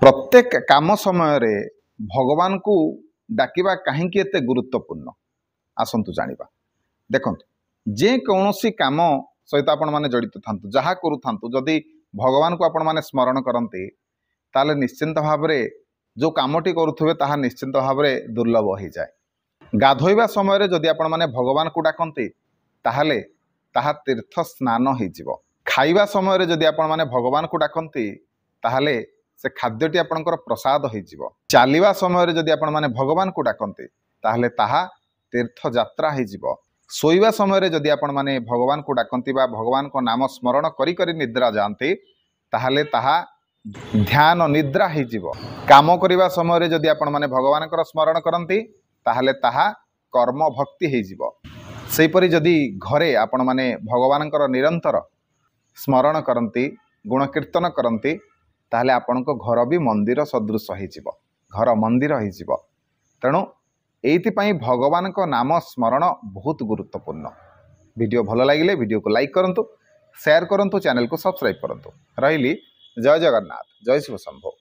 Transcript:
प्रत्येक काम समय रे भगवान को डाकिबा काहेकि एते गुरुत्वपूर्ण आसंतु जानिबा। देखंतु जे कौनसी काम सहित आपण माने जड़ित थांतु जहा करू थांतु जदि भगवान को आपण माने स्मरण करते ताले निश्चिंत भाव रे जो कामटी करुथुबे ताहा निश्चिंत भाव रे दुर्लभ हो जाए। गाधोइबा समय रे जदि आपण माने भगवान को डाकंते ताहाले ताहा तीर्थ स्नान हो जिवो। खाइबा समय रे जदि आपण माने भगवान को डाकंते ताहाले से खाद्यटी आपणकर प्रसाद हो जिवो। चालिबा समय रे जदि आपण माने भगवान को डाकंते ताहाले ताहा तीर्थ यात्रा हो जिवो। शोइबा समय रे जदि आपण माने भगवान को डाकंती बा भगवान को नाम स्मरण करी करी निद्रा जानते ताहाले ताहा ध्यान निद्रा हो जिवो। काम करिबा समय रे जदि आपण माने भगवानकर स्मरण करंती ताहाले ताहा कर्म भक्ति हो जिवो। सेहीपरि जदि घरे आपण माने भगवानकर निरंतर स्मरण करंती गुण कीर्तन करंती ताहले आपनको घर भी मंदिर सदृश हो घर मंदिर हो। तेणु एइथिपाई भगवान को नाम स्मरण बहुत गुरुत्वपूर्ण। वीडियो भल लगिले वीडियो को लाइक करंतु, शेयर करंतु, चैनल को सब्सक्राइब करंतु। रहिली जय जगन्नाथ, जय शिव शंभो।